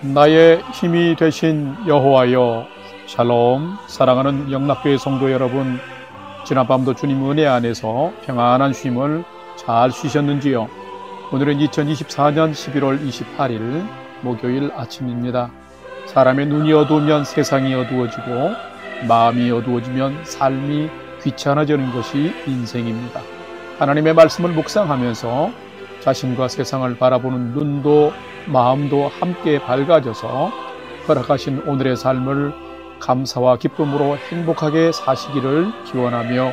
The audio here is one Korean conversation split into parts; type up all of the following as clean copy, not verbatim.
나의 힘이 되신 여호와여, 샬롬. 사랑하는 영락교회 성도 여러분, 지난밤도 주님 은혜 안에서 평안한 쉼을 잘 쉬셨는지요? 오늘은 2024년 11월 28일 목요일 아침입니다. 사람의 눈이 어두우면 세상이 어두워지고 마음이 어두워지면 삶이 귀찮아지는 것이 인생입니다. 하나님의 말씀을 묵상하면서 자신과 세상을 바라보는 눈도 마음도 함께 밝아져서 허락하신 오늘의 삶을 감사와 기쁨으로 행복하게 사시기를 기원하며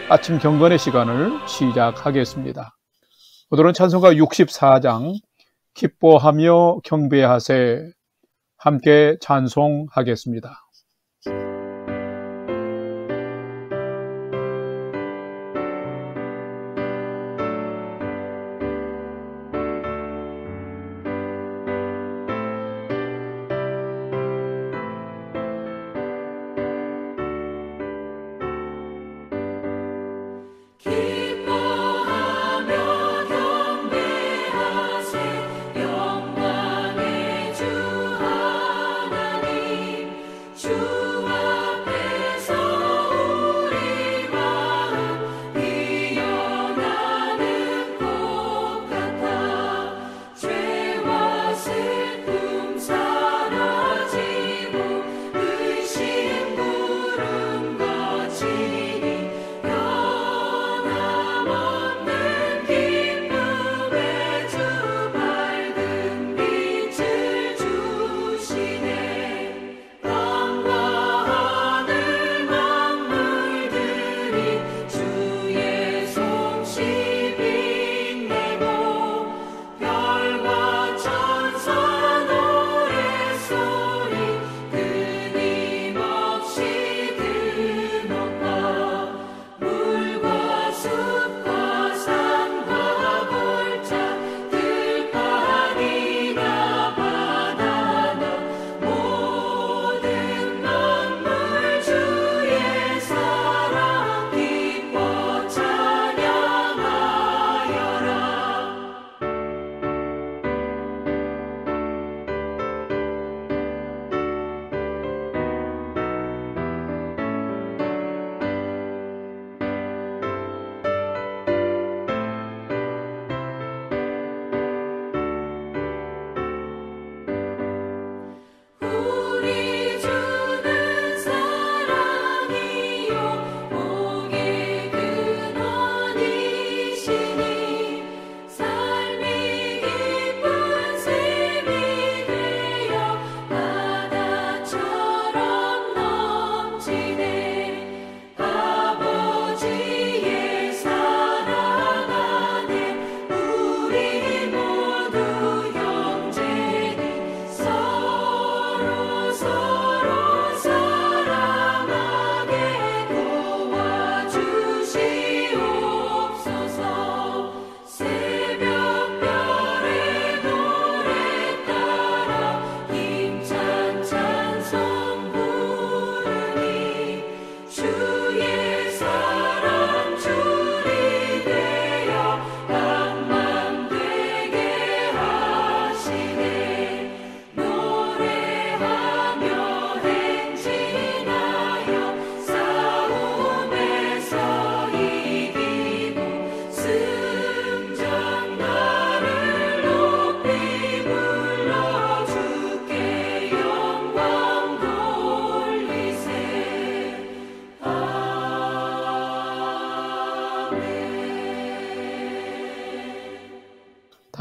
아침 경건의 시간을 시작하겠습니다. 오늘은 찬송가 64장 기뻐하며 경배하세, 함께 찬송하겠습니다.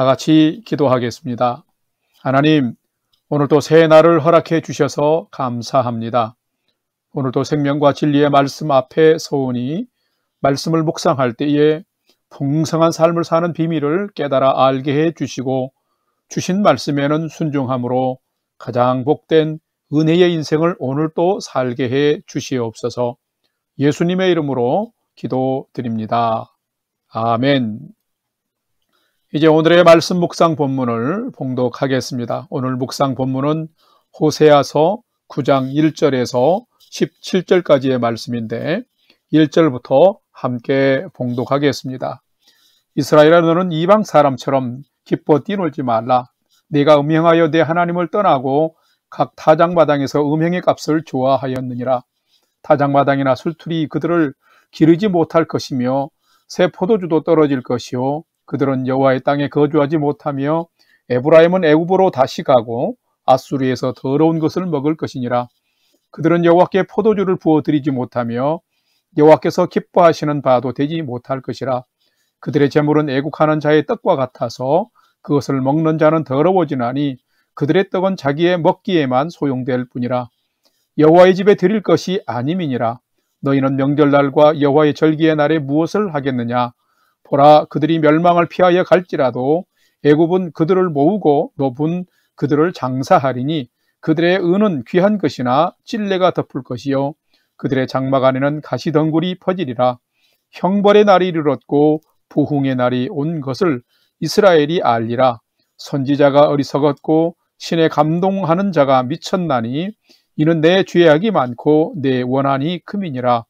다 같이 기도하겠습니다. 하나님, 오늘도 새 날을 허락해 주셔서 감사합니다. 오늘도 생명과 진리의 말씀 앞에 서오니 말씀을 묵상할 때에 풍성한 삶을 사는 비밀을 깨달아 알게 해 주시고 주신 말씀에는 순종함으로 가장 복된 은혜의 인생을 오늘도 살게 해 주시옵소서. 예수님의 이름으로 기도드립니다. 아멘. 이제 오늘의 말씀 묵상 본문을 봉독하겠습니다. 오늘 묵상 본문은 호세아서 9장 1절에서 17절까지의 말씀인데 1절부터 함께 봉독하겠습니다. 이스라엘아, 너는 이방 사람처럼 기뻐 뛰놀지 말라. 네가 음행하여 내 하나님을 떠나고 각 타작마당에서 음행의 값을 좋아하였느니라. 타작마당이나 술틀이 그들을 기르지 못할 것이며 새 포도주도 떨어질 것이요 그들은 여호와의 땅에 거주하지 못하며 에브라임은 애굽으로 다시 가고 아수르에서 더러운 것을 먹을 것이니라. 그들은 여호와께 포도주를 부어드리지 못하며 여호와께서 기뻐하시는 바도 되지 못할 것이라. 그들의 재물은 애국하는 자의 떡과 같아서 그것을 먹는 자는 더러워지나니 그들의 떡은 자기의 먹기에만 소용될 뿐이라. 여호와의 집에 드릴 것이 아님이니라. 너희는 명절날과 여호와의 절기의 날에 무엇을 하겠느냐? 보라, 그들이 멸망을 피하여 갈지라도 애굽은 그들을 모으고 노분 그들을 장사하리니 그들의 은은 귀한 것이나 찔레가 덮을 것이요 그들의 장막 안에는 가시덩굴이 퍼지리라. 형벌의 날이 이르렀고 부흥의 날이 온 것을 이스라엘이 알리라. 선지자가 어리석었고 신에 감동하는 자가 미쳤나니 이는 내 죄악이 많고 내 원한이 금이니라.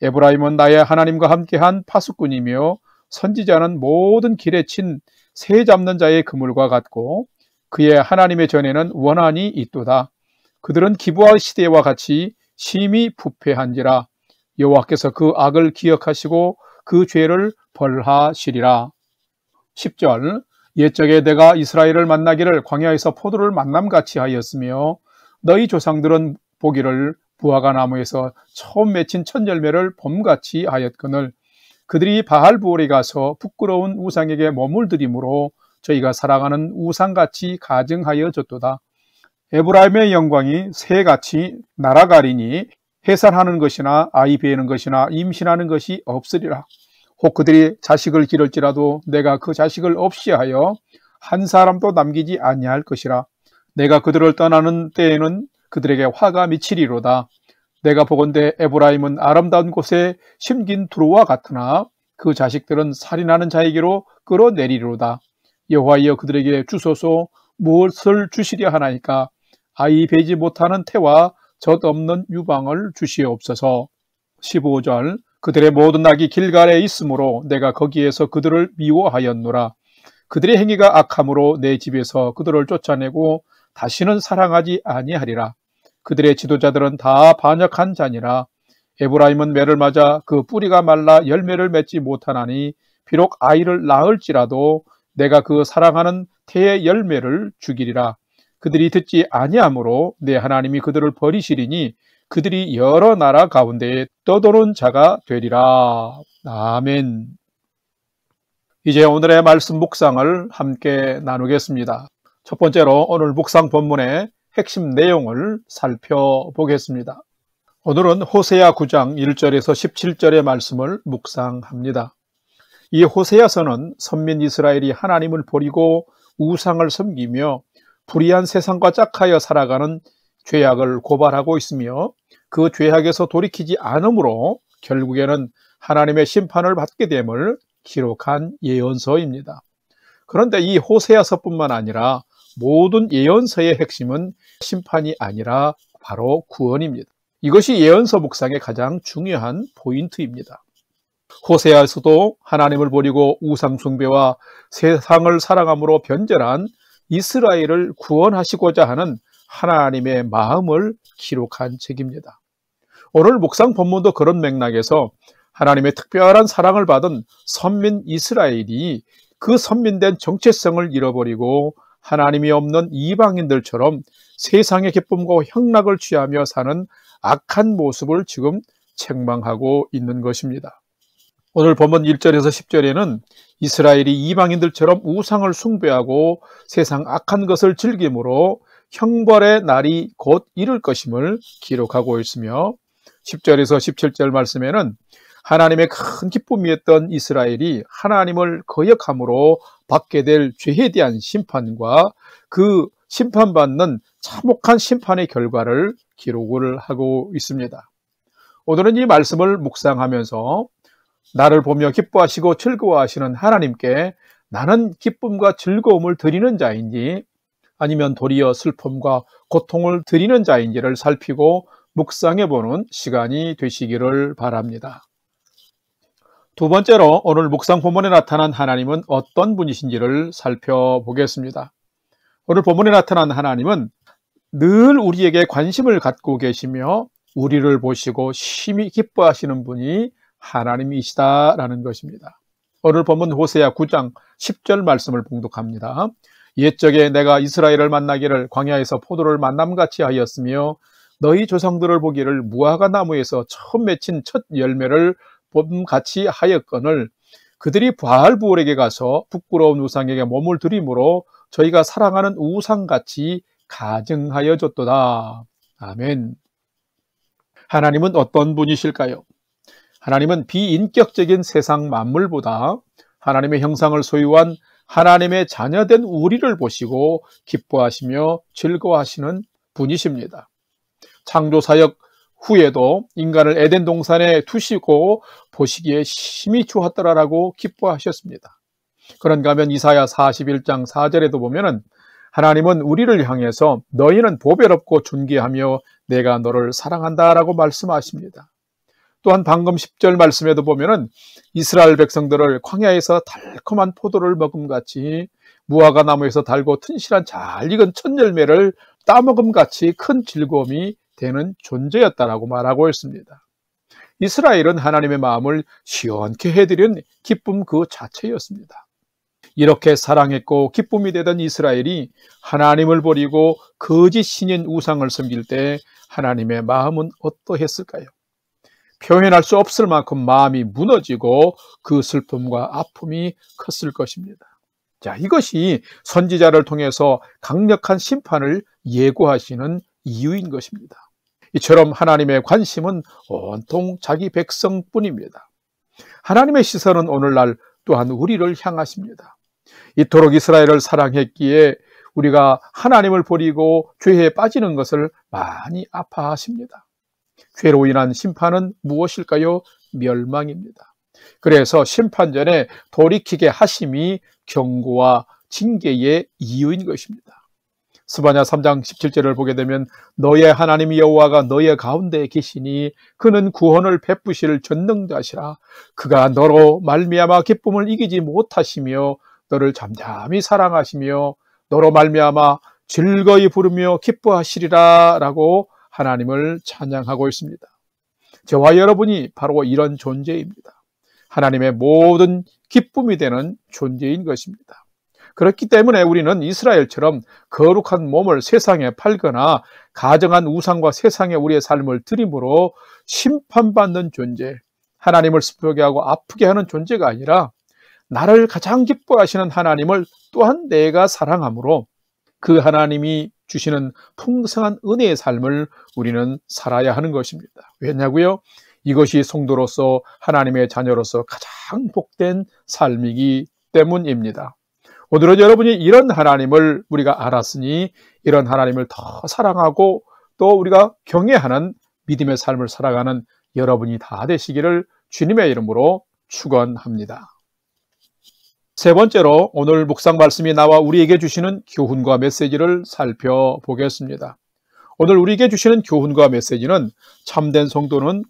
에브라임은 나의 하나님과 함께한 파수꾼이며 선지자는 모든 길에 친 새 잡는 자의 그물과 같고 그의 하나님의 전에는 원한이 있도다. 그들은 기브아 시대와 같이 심히 부패한지라. 여호와께서 그 악을 기억하시고 그 죄를 벌하시리라. 10절 옛적에 내가 이스라엘을 만나기를 광야에서 포도를 만남같이 하였으며 너희 조상들은 보기를 부화가 나무에서 처음 맺힌 첫 열매를 봄같이 하였거늘 그들이 바알부올에 가서 부끄러운 우상에게 몸을 들이므로 저희가 사랑하는 우상같이 가증하여졌도다. 에브라임의 영광이 새같이 날아가리니 해산하는 것이나 아이 베는 것이나 임신하는 것이 없으리라. 혹 그들이 자식을 기를지라도 내가 그 자식을 없이 하여 한 사람도 남기지 아니할 것이라. 내가 그들을 떠나는 때에는 그들에게 화가 미치리로다. 내가 보건대 에브라임은 아름다운 곳에 심긴 두루와 같으나 그 자식들은 살인하는 자에게로 끌어내리리로다. 여호와여 그들에게 주소서. 무엇을 주시려 하나이까? 아이 베지 못하는 태와 젖 없는 유방을 주시옵소서. 15절 그들의 모든 낙이 길갈에 있으므로 내가 거기에서 그들을 미워하였노라. 그들의 행위가 악함으로 내 집에서 그들을 쫓아내고 다시는 사랑하지 아니하리라. 그들의 지도자들은 다 반역한 자니라. 에브라임은 매를 맞아 그 뿌리가 말라 열매를 맺지 못하나니 비록 아이를 낳을지라도 내가 그 사랑하는 태의 열매를 죽이리라. 그들이 듣지 아니하므로 내 하나님이 그들을 버리시리니 그들이 여러 나라 가운데에 떠도는 자가 되리라. 아멘. 이제 오늘의 말씀 묵상을 함께 나누겠습니다. 첫 번째로 오늘 묵상 본문의 핵심 내용을 살펴보겠습니다. 오늘은 호세아 9장 1절에서 17절의 말씀을 묵상합니다. 이 호세아서는 선민 이스라엘이 하나님을 버리고 우상을 섬기며 불의한 세상과 짝하여 살아가는 죄악을 고발하고 있으며 그 죄악에서 돌이키지 않으므로 결국에는 하나님의 심판을 받게 됨을 기록한 예언서입니다. 그런데 이 호세아서뿐만 아니라 모든 예언서의 핵심은 심판이 아니라 바로 구원입니다. 이것이 예언서 묵상의 가장 중요한 포인트입니다. 호세아에서도 하나님을 버리고 우상 숭배와 세상을 사랑함으로 변절한 이스라엘을 구원하시고자 하는 하나님의 마음을 기록한 책입니다. 오늘 묵상 본문도 그런 맥락에서 하나님의 특별한 사랑을 받은 선민 이스라엘이 그 선민된 정체성을 잃어버리고 하나님이 없는 이방인들처럼 세상의 기쁨과 향락을 취하며 사는 악한 모습을 지금 책망하고 있는 것입니다. 오늘 본문 1절에서 10절에는 이스라엘이 이방인들처럼 우상을 숭배하고 세상 악한 것을 즐김으로 형벌의 날이 곧 이를 것임을 기록하고 있으며 10절에서 17절 말씀에는 하나님의 큰 기쁨이었던 이스라엘이 하나님을 거역함으로 받게 될 죄에 대한 심판과 그 심판받는 참혹한 심판의 결과를 기록을 하고 있습니다. 오늘은 이 말씀을 묵상하면서 나를 보며 기뻐하시고 즐거워하시는 하나님께 나는 기쁨과 즐거움을 드리는 자인지 아니면 도리어 슬픔과 고통을 드리는 자인지를 살피고 묵상해보는 시간이 되시기를 바랍니다. 두 번째로 오늘 묵상 본문에 나타난 하나님은 어떤 분이신지를 살펴보겠습니다. 오늘 본문에 나타난 하나님은 늘 우리에게 관심을 갖고 계시며 우리를 보시고 심히 기뻐하시는 분이 하나님이시다라는 것입니다. 오늘 본문 호세아 9장 10절 말씀을 봉독합니다. 옛적에 내가 이스라엘을 만나기를 광야에서 포도를 만남같이 하였으며 너희 조상들을 보기를 무화과 나무에서 처음 맺힌 첫 열매를 봄같이 하였거늘 그들이 바알부올에게 가서 부끄러운 우상에게 몸을 들이므로 저희가 사랑하는 우상같이 가증하여 줬도다. 아멘. 하나님은 어떤 분이실까요? 하나님은 비인격적인 세상 만물보다 하나님의 형상을 소유한 하나님의 자녀된 우리를 보시고 기뻐하시며 즐거워하시는 분이십니다. 창조사역 후에도 인간을 에덴 동산에 두시고 보시기에 심히 좋았더라라고 기뻐하셨습니다. 그런가 하면 이사야 41장 4절에도 보면은 하나님은 우리를 향해서 너희는 보배롭고 존귀하며 내가 너를 사랑한다라고 말씀하십니다. 또한 방금 10절 말씀에도 보면은 이스라엘 백성들을 광야에서 달콤한 포도를 먹음같이 무화과 나무에서 달고 튼실한 잘 익은 첫 열매를 따먹음같이 큰 즐거움이 되는 존재였다라고 말하고 있습니다. 이스라엘은 하나님의 마음을 시원케 해드린 기쁨 그 자체였습니다. 이렇게 사랑했고 기쁨이 되던 이스라엘이 하나님을 버리고 거짓 신인 우상을 섬길 때 하나님의 마음은 어떠했을까요? 표현할 수 없을 만큼 마음이 무너지고 그 슬픔과 아픔이 컸을 것입니다. 자, 이것이 선지자를 통해서 강력한 심판을 예고하시는 이유인 것입니다. 이처럼 하나님의 관심은 온통 자기 백성뿐입니다. 하나님의 시선은 오늘날 또한 우리를 향하십니다. 이토록 이스라엘을 사랑했기에 우리가 하나님을 버리고 죄에 빠지는 것을 많이 아파하십니다. 죄로 인한 심판은 무엇일까요? 멸망입니다. 그래서 심판 전에 돌이키게 하심이 경고와 징계의 이유인 것입니다. 스바냐 3장 17절을 보게 되면 너의 하나님 여호와가 너의 가운데 계시니 그는 구원을 베푸실 전능자시라. 그가 너로 말미암아 기쁨을 이기지 못하시며 너를 잠잠히 사랑하시며 너로 말미암아 즐거이 부르며 기뻐하시리라 라고 하나님을 찬양하고 있습니다. 저와 여러분이 바로 이런 존재입니다. 하나님의 모든 기쁨이 되는 존재인 것입니다. 그렇기 때문에 우리는 이스라엘처럼 거룩한 몸을 세상에 팔거나 가정한 우상과 세상에 우리의 삶을 드림으로 심판받는 존재, 하나님을 슬프게 하고 아프게 하는 존재가 아니라 나를 가장 기뻐하시는 하나님을 또한 내가 사랑함으로 그 하나님이 주시는 풍성한 은혜의 삶을 우리는 살아야 하는 것입니다. 왜냐고요? 이것이 성도로서 하나님의 자녀로서 가장 복된 삶이기 때문입니다. 오늘은 여러분이 이런 하나님을 우리가 알았으니 이런 하나님을 더 사랑하고 또 우리가 경외하는 믿음의 삶을 살아가는 여러분이 다 되시기를 주님의 이름으로 축원합니다. 세 번째로 오늘 묵상 말씀이 나와 우리에게 주시는 교훈과 메시지를 살펴보겠습니다. 오늘 우리에게 주시는 교훈과 메시지는 참된 성도는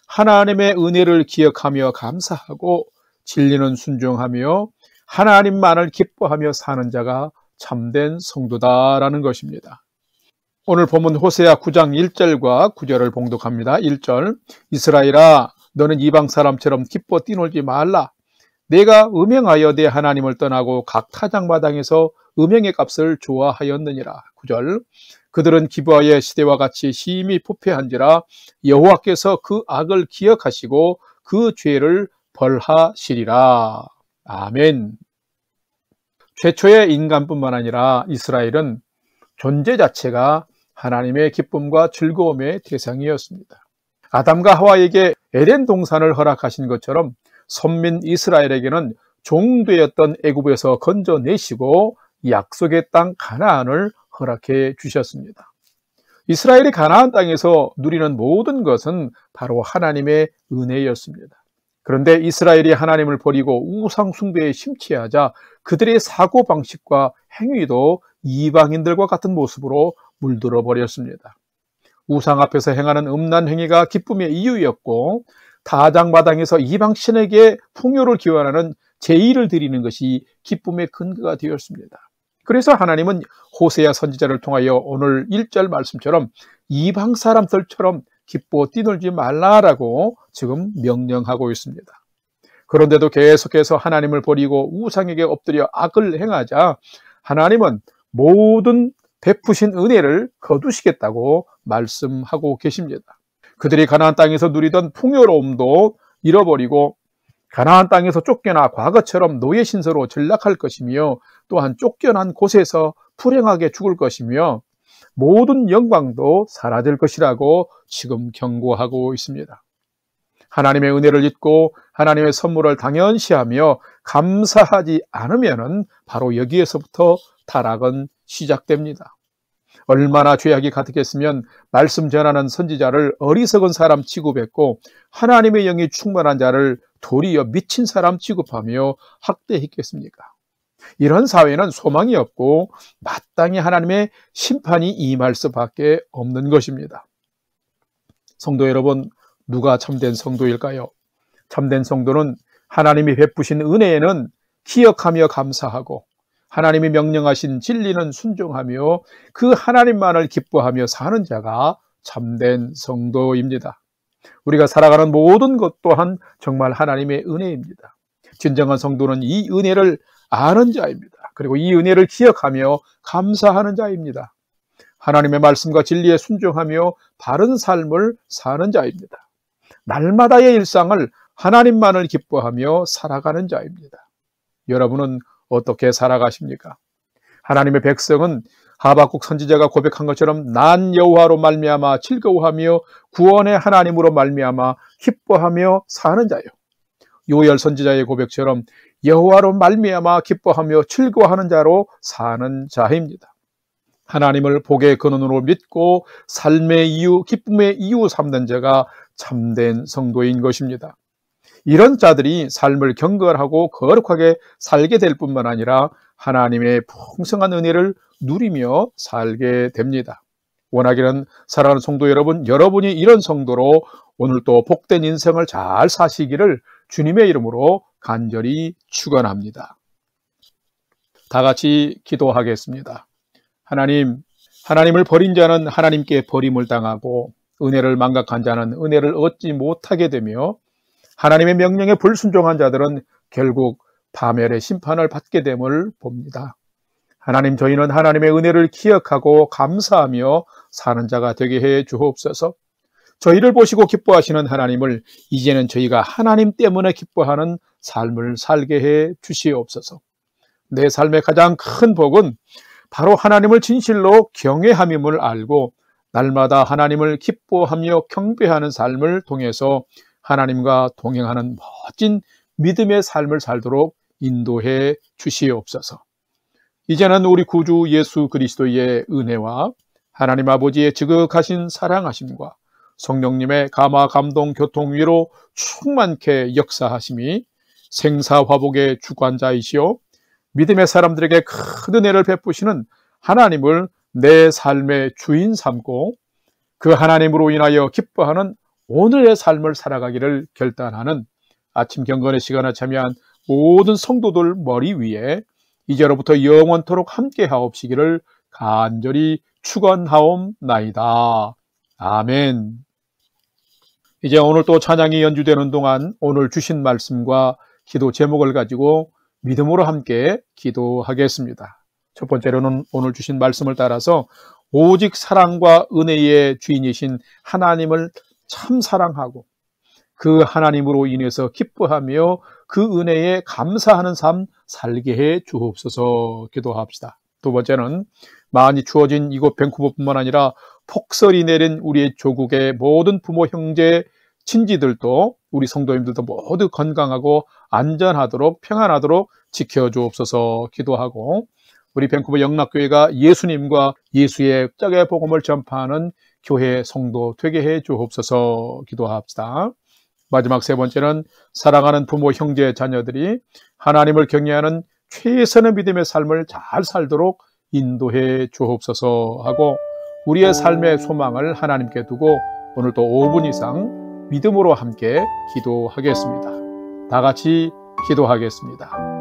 하나님의 은혜를 기억하며 감사하고 진리는 순종하며 하나님만을 기뻐하며 사는 자가 참된 성도다라는 것입니다. 오늘 본문 호세아 9장 1절과 9절을 봉독합니다. 1절 이스라엘아 너는 이방 사람처럼 기뻐 뛰놀지 말라. 내가 음행하여 내 하나님을 떠나고 각 타작마당에서 음행의 값을 좋아하였느니라. 9절 그들은 기브아의 시대와 같이 심히 부패한지라 여호와께서 그 악을 기억하시고 그 죄를 벌하시리라. 아멘. 최초의 인간뿐만 아니라 이스라엘은 존재 자체가 하나님의 기쁨과 즐거움의 대상이었습니다. 아담과 하와에게 에덴 동산을 허락하신 것처럼 선민 이스라엘에게는 종되었던 애굽에서 건져내시고 약속의 땅 가나안을 허락해 주셨습니다. 이스라엘이 가나안 땅에서 누리는 모든 것은 바로 하나님의 은혜였습니다. 그런데 이스라엘이 하나님을 버리고 우상 숭배에 심취하자 그들의 사고방식과 행위도 이방인들과 같은 모습으로 물들어 버렸습니다. 우상 앞에서 행하는 음란 행위가 기쁨의 이유였고 타작마당에서 이방신에게 풍요를 기원하는 제의를 드리는 것이 기쁨의 근거가 되었습니다. 그래서 하나님은 호세아 선지자를 통하여 오늘 1절 말씀처럼 이방 사람들처럼 기뻐 뛰놀지 말라라고 지금 명령하고 있습니다. 그런데도 계속해서 하나님을 버리고 우상에게 엎드려 악을 행하자 하나님은 모든 베푸신 은혜를 거두시겠다고 말씀하고 계십니다. 그들이 가나안 땅에서 누리던 풍요로움도 잃어버리고 가나안 땅에서 쫓겨나 과거처럼 노예 신세로 전락할 것이며 또한 쫓겨난 곳에서 불행하게 죽을 것이며 모든 영광도 사라질 것이라고 지금 경고하고 있습니다. 하나님의 은혜를 잊고 하나님의 선물을 당연시하며 감사하지 않으면 바로 여기에서부터 타락은 시작됩니다. 얼마나 죄악이 가득했으면 말씀 전하는 선지자를 어리석은 사람 취급했고 하나님의 영이 충만한 자를 도리어 미친 사람 취급하며 학대했겠습니까? 이런 사회는 소망이 없고 마땅히 하나님의 심판이 임할 수밖에 없는 것입니다. 성도 여러분, 누가 참된 성도일까요? 참된 성도는 하나님이 베푸신 은혜에는 기억하며 감사하고 하나님이 명령하신 진리는 순종하며 그 하나님만을 기뻐하며 사는 자가 참된 성도입니다. 우리가 살아가는 모든 것 또한 정말 하나님의 은혜입니다. 진정한 성도는 이 은혜를 아는 자입니다. 그리고 이 은혜를 기억하며 감사하는 자입니다. 하나님의 말씀과 진리에 순종하며 바른 삶을 사는 자입니다. 날마다의 일상을 하나님만을 기뻐하며 살아가는 자입니다. 여러분은 어떻게 살아가십니까? 하나님의 백성은 하박국 선지자가 고백한 것처럼 난 여호와로 말미암아 즐거워하며 구원의 하나님으로 말미암아 기뻐하며 사는 자요. 요엘 선지자의 고백처럼 여호와로 말미암아 기뻐하며 즐거워하는 자로 사는 자입니다. 하나님을 복의 근원으로 믿고 삶의 이유, 기쁨의 이유 삼는 자가 참된 성도인 것입니다. 이런 자들이 삶을 경건하고 거룩하게 살게 될 뿐만 아니라 하나님의 풍성한 은혜를 누리며 살게 됩니다. 원하기는 사랑하는 성도 여러분, 여러분이 이런 성도로 오늘 또 복된 인생을 잘 사시기를 주님의 이름으로 간절히 축원합니다. 다 같이 기도하겠습니다. 하나님을 버린 자는 하나님께 버림을 당하고 은혜를 망각한 자는 은혜를 얻지 못하게 되며 하나님의 명령에 불순종한 자들은 결국 파멸의 심판을 받게 됨을 봅니다. 하나님, 저희는 하나님의 은혜를 기억하고 감사하며 사는 자가 되게 해 주옵소서. 저희를 보시고 기뻐하시는 하나님을 이제는 저희가 하나님 때문에 기뻐하는 삶을 살게 해 주시옵소서. 내 삶의 가장 큰 복은 바로 하나님을 진실로 경외함임을 알고 날마다 하나님을 기뻐하며 경배하는 삶을 통해서 하나님과 동행하는 멋진 믿음의 삶을 살도록 인도해 주시옵소서. 이제는 우리 구주 예수 그리스도의 은혜와 하나님 아버지의 지극하신 사랑하심과 성령님의 감화 감동 교통 위로 충만케 역사하심이 생사화복의 주관자이시오 믿음의 사람들에게 큰 은혜를 베푸시는 하나님을 내 삶의 주인 삼고 그 하나님으로 인하여 기뻐하는 오늘의 삶을 살아가기를 결단하는 아침 경건의 시간에 참여한 모든 성도들 머리 위에 이제로부터 영원토록 함께 하옵시기를 간절히 축원하옵나이다. 아멘. 이제 오늘 또 찬양이 연주되는 동안 오늘 주신 말씀과 기도 제목을 가지고 믿음으로 함께 기도하겠습니다. 첫 번째로는 오늘 주신 말씀을 따라서 오직 사랑과 은혜의 주인이신 하나님을 참 사랑하고 그 하나님으로 인해서 기뻐하며 그 은혜에 감사하는 삶 살게 해 주옵소서 기도합시다. 두 번째는 많이 추워진 이곳 밴쿠버뿐만 아니라 폭설이 내린 우리의 조국의 모든 부모, 형제, 친지들도 우리 성도님들도 모두 건강하고 안전하도록 평안하도록 지켜주옵소서 기도하고 우리 밴쿠버 영락교회가 예수님과 예수의 짝의 복음을 전파하는 교회 성도 되게 해 주옵소서 기도합시다. 마지막 세 번째는 사랑하는 부모, 형제, 자녀들이 하나님을 경외하는 최선의 믿음의 삶을 잘 살도록 인도해 주옵소서 하고 우리의 삶의 소망을 하나님께 두고 오늘 또 5분 이상 믿음으로 함께 기도하겠습니다. 다 같이 기도하겠습니다.